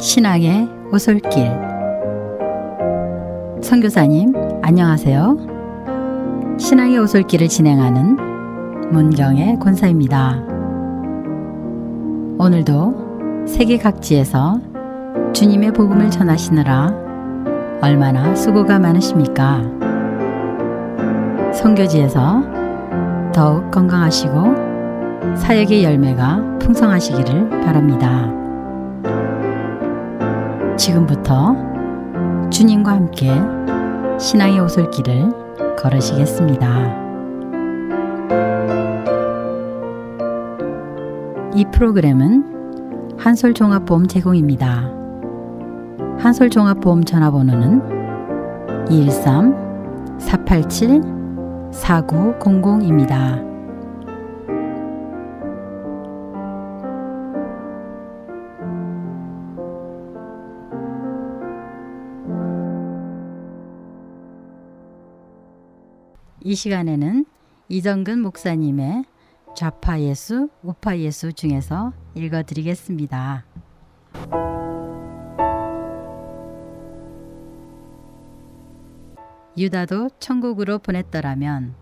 신앙의 오솔길. 선교사님 안녕하세요. 신앙의 오솔길을 진행하는 문경의 권사입니다. 오늘도 세계 각지에서 주님의 복음을 전하시느라 얼마나 수고가 많으십니까? 선교지에서 더욱 건강하시고 사역의 열매가 풍성하시기를 바랍니다. 지금부터 주님과 함께 신앙의 오솔길을 걸으시겠습니다. 이 프로그램은 한솔종합보험 제공입니다. 한솔종합보험 전화번호는 213-487-4900입니다. 이 시간에는 이정근 목사님의 좌파 예수, 우파 예수 중에서 읽어드리겠습니다. 유다도 천국으로 보냈더라면.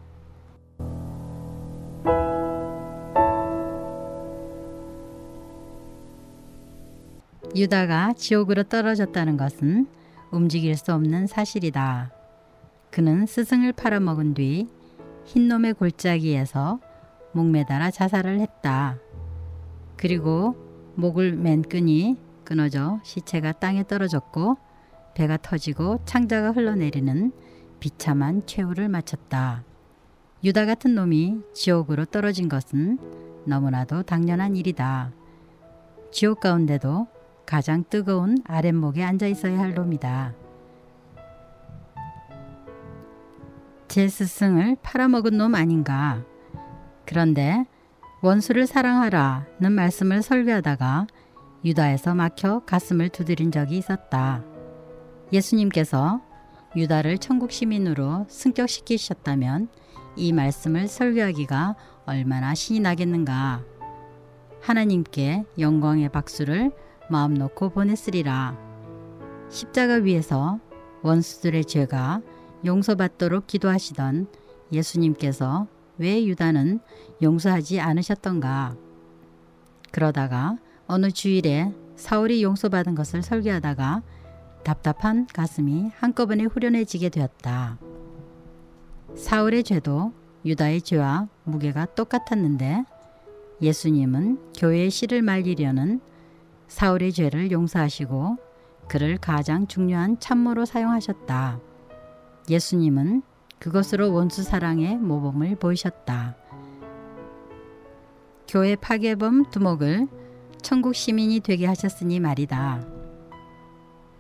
유다가 지옥으로 떨어졌다는 것은 움직일 수 없는 사실이다. 그는 스승을 팔아먹은 뒤 흰놈의 골짜기에서 목매달아 자살을 했다. 그리고 목을 맨 끈이 끊어져 시체가 땅에 떨어졌고 배가 터지고 창자가 흘러내리는 비참한 최후를 마쳤다. 유다 같은 놈이 지옥으로 떨어진 것은 너무나도 당연한 일이다. 지옥 가운데도 가장 뜨거운 아랫목에 앉아 있어야 할 놈이다. 제 스승을 팔아먹은 놈 아닌가. 그런데 원수를 사랑하라는 말씀을 설교하다가 유다에서 막혀 가슴을 두드린 적이 있었다. 예수님께서 유다를 천국 시민으로 승격시키셨다면 이 말씀을 설교하기가 얼마나 신이 나겠는가. 하나님께 영광의 박수를 마음 놓고 보냈으리라. 십자가 위에서 원수들의 죄가 용서받도록 기도하시던 예수님께서 왜 유다는 용서하지 않으셨던가. 그러다가 어느 주일에 사울이 용서받은 것을 설교하다가 답답한 가슴이 한꺼번에 후련해지게 되었다. 사울의 죄도 유다의 죄와 무게가 똑같았는데 예수님은 교회의 씨를 말리려는 사울의 죄를 용서하시고 그를 가장 중요한 참모로 사용하셨다. 예수님은 그것으로 원수 사랑의 모범을 보이셨다. 교회 파괴범 두목을 천국 시민이 되게 하셨으니 말이다.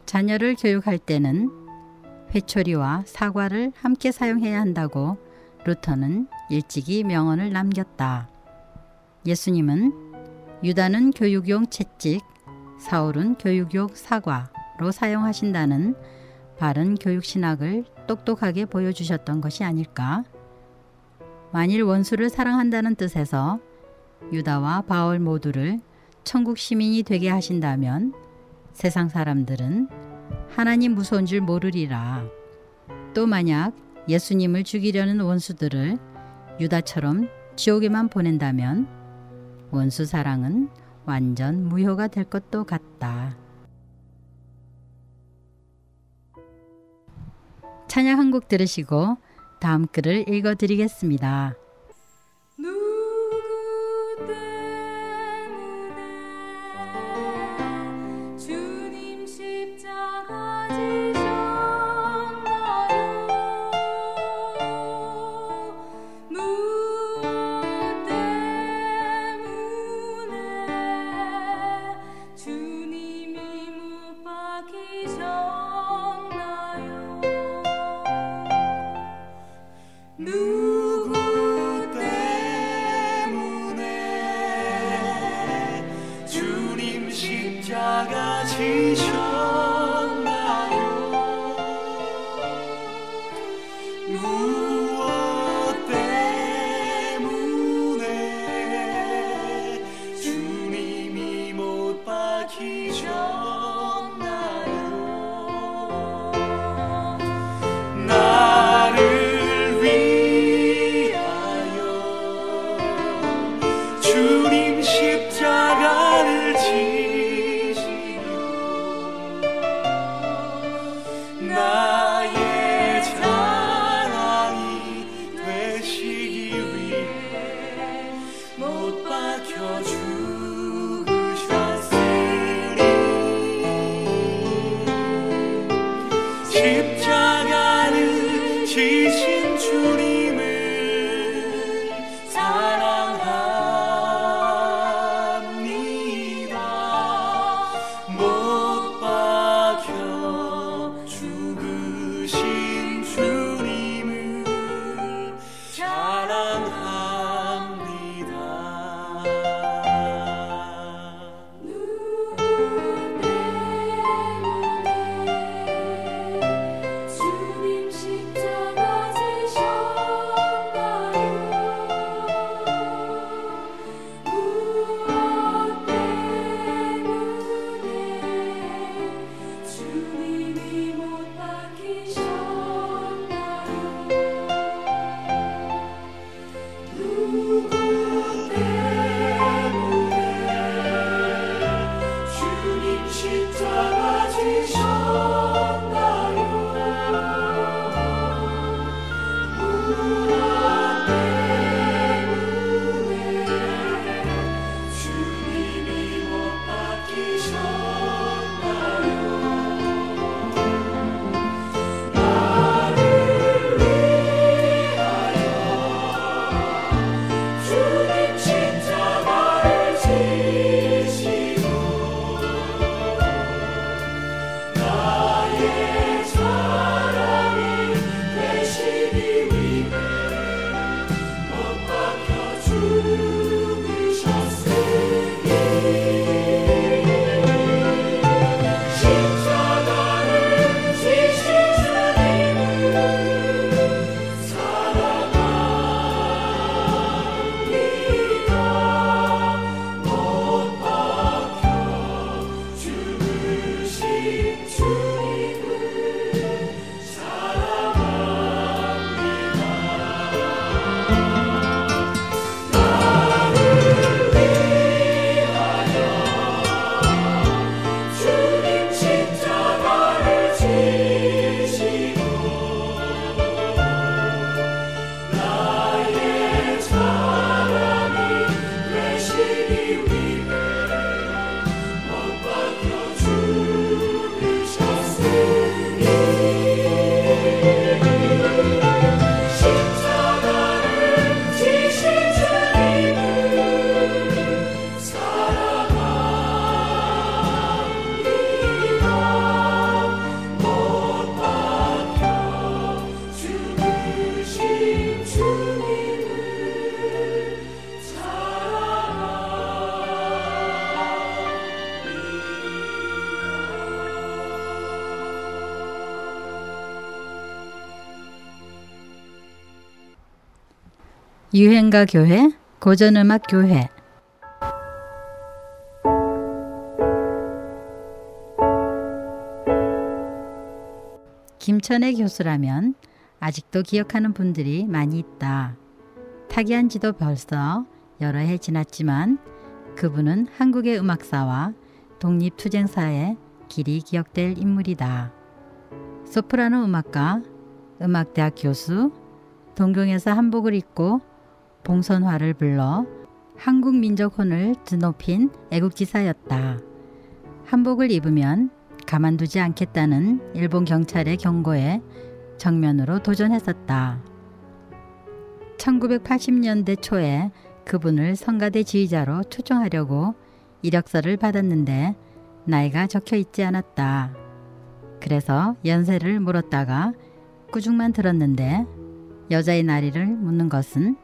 자녀를 교육할 때는 회초리와 사과를 함께 사용해야 한다고 루터는 일찍이 명언을 남겼다. 예수님은 유다는 교육용 채찍, 사울은 교육용 사과로 사용하신다는 바른 교육신학을 똑똑하게 보여주셨던 것이 아닐까? 만일 원수를 사랑한다는 뜻에서 유다와 바울 모두를 천국 시민이 되게 하신다면 세상 사람들은 하나님 무서운 줄 모르리라. 또 만약 예수님을 죽이려는 원수들을 유다처럼 지옥에만 보낸다면 원수 사랑은 완전 무효가 될 것도 같다. 찬양 한 곡 들으시고 다음 글을 읽어드리겠습니다. 주님이 못 박히셨나요? 유행가 교회, 고전음악 교회. 김천의 교수라면 아직도 기억하는 분들이 많이 있다. 타계한 지도 벌써 여러 해 지났지만 그분은 한국의 음악사와 독립투쟁사의 길이 기억될 인물이다. 소프라노 음악가, 음악대학 교수, 동경에서 한복을 입고 봉선화를 불러 한국민족혼을 드높인 애국지사였다. 한복을 입으면 가만두지 않겠다는 일본 경찰의 경고에 정면으로 도전했었다. 1980년대 초에 그분을 성가대 지휘자로 초청하려고 이력서를 받았는데 나이가 적혀 있지 않았다. 그래서 연세를 물었다가 꾸중만 들었는데 여자의 나이를 묻는 것은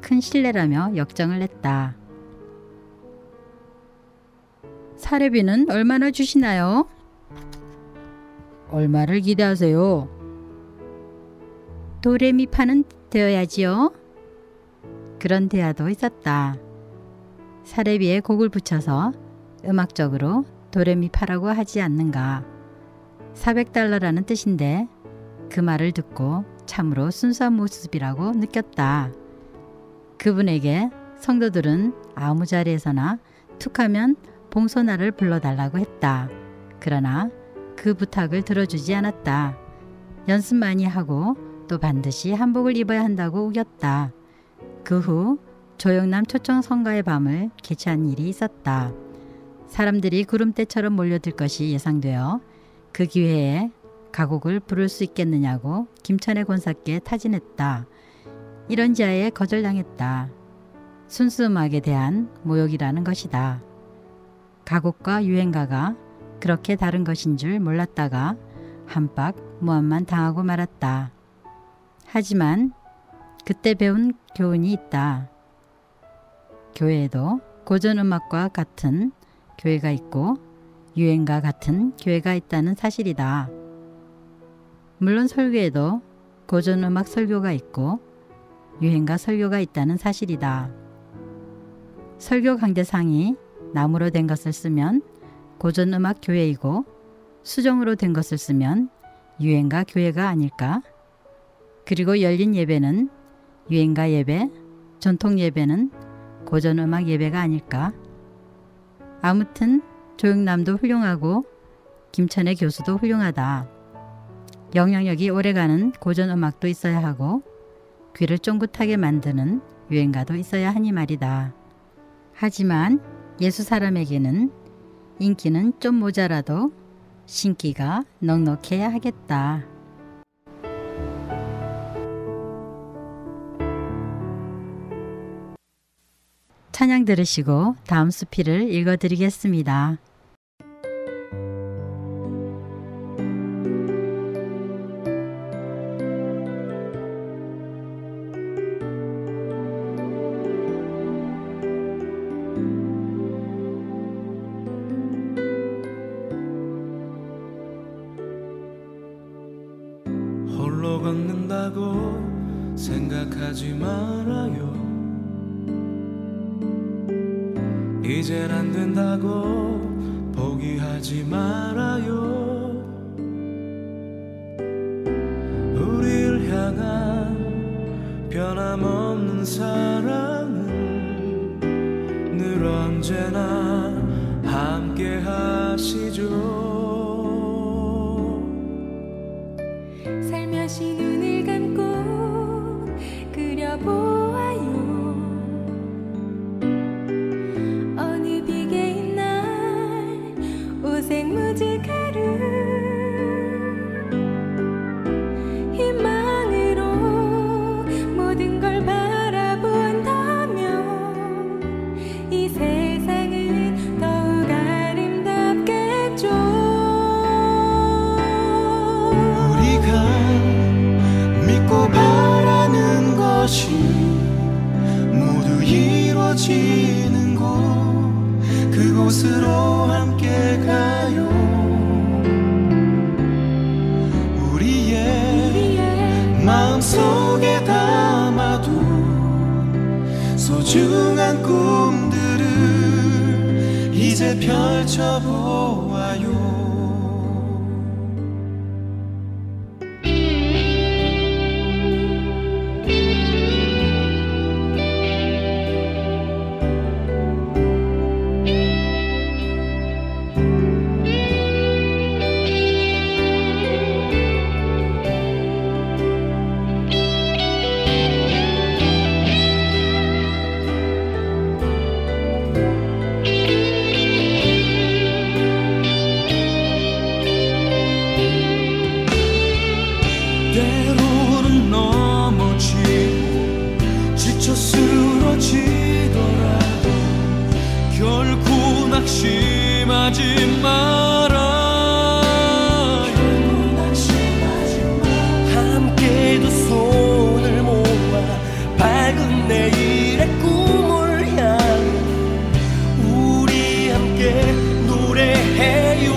큰 실례라며 역정을 냈다. 사례비는 얼마나 주시나요? 얼마를 기대하세요? 도레미파는 되어야지요. 그런 대화도 있었다. 사례비에 곡을 붙여서 음악적으로 도레미파라고 하지 않는가. 400달러라는 뜻인데 그 말을 듣고 참으로 순수한 모습이라고 느꼈다. 그분에게 성도들은 아무 자리에서나 툭하면 봉선화를 불러달라고 했다. 그러나 그 부탁을 들어주지 않았다. 연습 많이 하고 또 반드시 한복을 입어야 한다고 우겼다. 그 후 조영남 초청 성가의 밤을 개최한 일이 있었다. 사람들이 구름대처럼 몰려들 것이 예상되어 그 기회에 가곡을 부를 수 있겠느냐고 김천의 권사께 타진했다. 이런 지하에 거절당했다. 순수음악에 대한 모욕이라는 것이다. 가곡과 유행가가 그렇게 다른 것인 줄 몰랐다가 한박 무함만 당하고 말았다. 하지만 그때 배운 교훈이 있다. 교회에도 고전음악과 같은 교회가 있고 유행가 같은 교회가 있다는 사실이다. 물론 설교에도 고전음악 설교가 있고 유행가 설교가 있다는 사실이다. 설교 강대상이 나무로 된 것을 쓰면 고전음악 교회이고 수정으로 된 것을 쓰면 유행가 교회가 아닐까? 그리고 열린 예배는 유행가 예배, 전통 예배는 고전음악 예배가 아닐까? 아무튼 조영남도 훌륭하고 김천의 교수도 훌륭하다. 영향력이 오래가는 고전음악도 있어야 하고 귀를 쫑긋하게 만드는 유행가도 있어야 하니 말이다. 하지만 예수 사람에게는 인기는 좀 모자라도 신기가 넉넉해야 하겠다. 찬양 들으시고 다음 수필을 읽어드리겠습니다. 홀로 걷는다고 생각하지 말아요. 이젠 안 된다고 포기하지 말아요. 우리를 향한 변함없는 사랑은 늘 언제나 함께 하시죠. 살며시 눈을 감고 그려보아요. 어느 비개인 날 오색무직 하루 희망으로 모든 걸 바라본다면 이 세상은 더욱 아름답겠죠. 우리가 믿고 바라는 것이 모두 이루어지는 곳, 그곳으로 함께 가요. 우리의 마음속에 담아둔 펼쳐보아요. 때로는 넘어지고 지쳐 쓰러지더라도 결코 낙심하지 말아요. 함께 두 손을 모아 밝은 내일의 꿈을 향해 우리 함께 노래해요.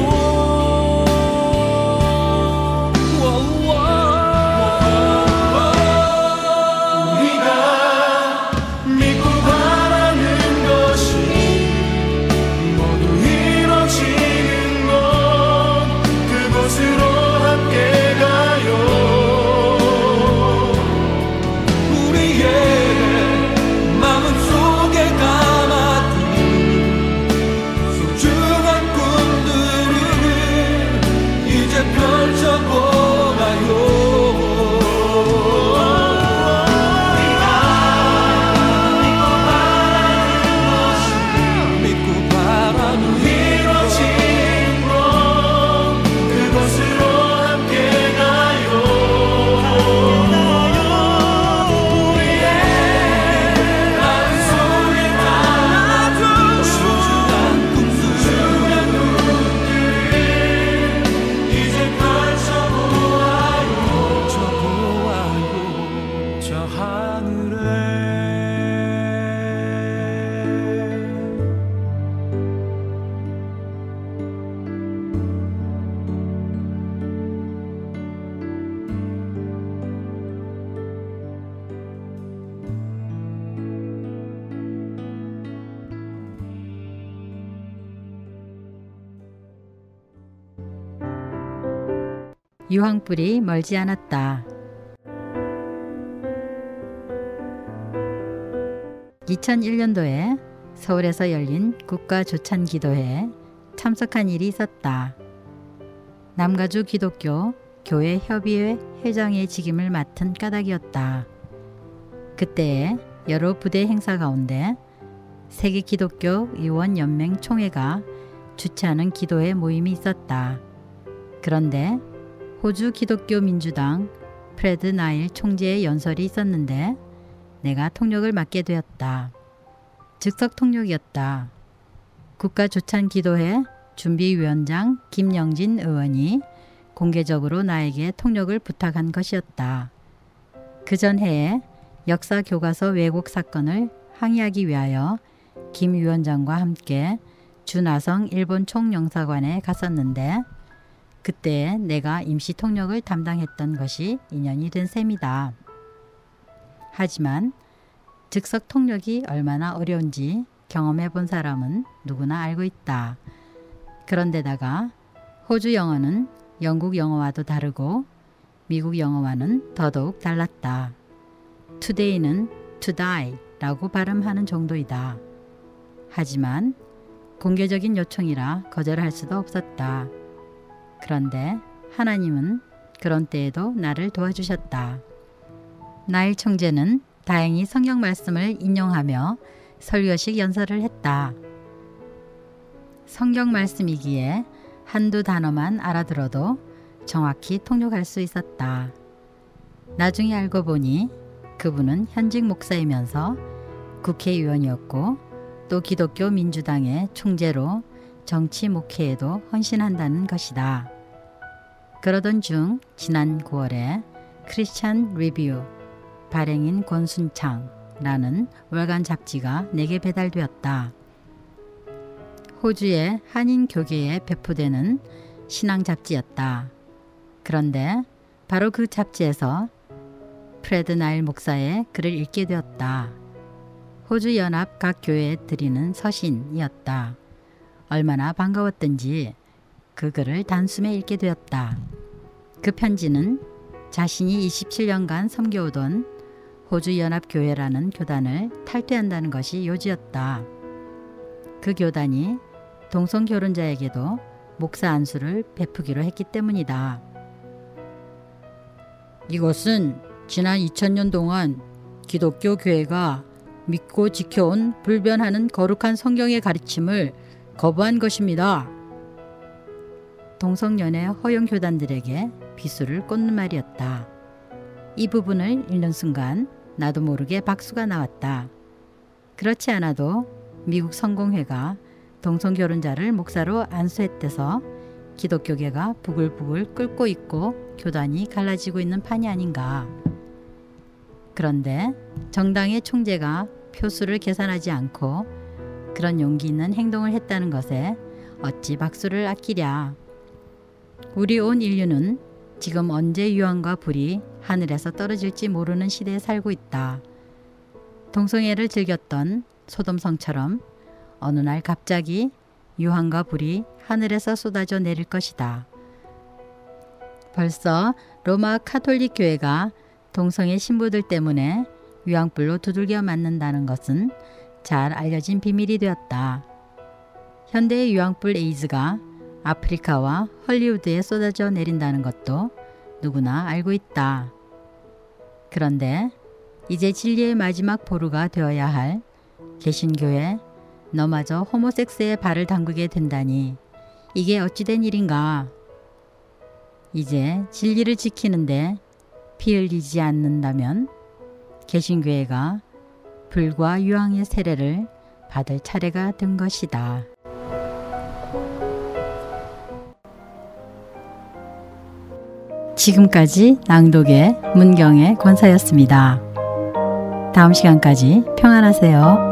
유황불이 멀지 않았다. 2001년도에 서울에서 열린 국가조찬기도회에 참석한 일이 있었다. 남가주 기독교 교회 협의회 회장의 직임을 맡은 까닭이었다. 그때에 여러 부대 행사 가운데 세계기독교의원연맹 총회가 주최하는 기도회 모임이 있었다. 그런데 호주 기독교 민주당 프레드 나일 총재의 연설이 있었는데 내가 통역을 맡게 되었다. 즉석 통역이었다. 국가조찬기도회 준비위원장 김영진 의원이 공개적으로 나에게 통역을 부탁한 것이었다. 그 전해에 역사교과서 왜곡 사건을 항의하기 위하여 김 위원장과 함께 주나성 일본 총영사관에 갔었는데 그때 내가 임시 통역을 담당했던 것이 인연이 된 셈이다. 하지만 즉석 통역이 얼마나 어려운지 경험해 본 사람은 누구나 알고 있다. 그런데다가 호주 영어는 영국 영어와도 다르고 미국 영어와는 더더욱 달랐다. today는 to die 라고 발음하는 정도이다. 하지만 공개적인 요청이라 거절할 수도 없었다. 그런데 하나님은 그런 때에도 나를 도와주셨다. 나일 총재는 다행히 성경 말씀을 인용하며 설교식 연설을 했다. 성경 말씀이기에 한두 단어만 알아들어도 정확히 통역할 수 있었다. 나중에 알고 보니 그분은 현직 목사이면서 국회의원이었고 또 기독교 민주당의 총재로 정치 목회에도 헌신한다는 것이다. 그러던 중 지난 9월에 크리스찬 리뷰 발행인 권순창라는 월간 잡지가 내게 배달되었다. 호주의 한인 교계에 배포되는 신앙 잡지였다. 그런데 바로 그 잡지에서 프레드 나일 목사의 글을 읽게 되었다. 호주 연합 각 교회에 드리는 서신이었다. 얼마나 반가웠던지 그 글을 단숨에 읽게 되었다. 그 편지는 자신이 27년간 섬겨오던 호주연합교회라는 교단을 탈퇴한다는 것이 요지였다. 그 교단이 동성결혼자에게도 목사 안수를 베푸기로 했기 때문이다. 이것은 지난 2000년 동안 기독교 교회가 믿고 지켜온 불변하는 거룩한 성경의 가르침을 거부한 것입니다. 동성연애 허용 교단들에게 비수를 꽂는 말이었다. 이 부분을 읽는 순간 나도 모르게 박수가 나왔다. 그렇지 않아도 미국 성공회가 동성결혼자를 목사로 안수했대서 기독교계가 부글부글 끓고 있고 교단이 갈라지고 있는 판이 아닌가. 그런데 정당의 총재가 표수를 계산하지 않고 그런 용기 있는 행동을 했다는 것에 어찌 박수를 아끼랴. 우리 온 인류는 지금 언제 유황과 불이 하늘에서 떨어질지 모르는 시대에 살고 있다. 동성애를 즐겼던 소돔성처럼 어느 날 갑자기 유황과 불이 하늘에서 쏟아져 내릴 것이다. 벌써 로마 카톨릭 교회가 동성애 신부들 때문에 유황불로 두들겨 맞는다는 것은 잘 알려진 비밀이 되었다. 현대의 유황불 에이즈가 아프리카와 헐리우드에 쏟아져 내린다는 것도 누구나 알고 있다. 그런데 이제 진리의 마지막 보루가 되어야 할 개신교에 너마저 호모섹스의 발을 담그게 된다니 이게 어찌된 일인가. 이제 진리를 지키는데 피 흘리지 않는다면 개신교회가 불과 유황의 세례를 받을 차례가 된 것이다. 지금까지 낭독의 문경의 권사였습니다. 다음 시간까지 평안하세요.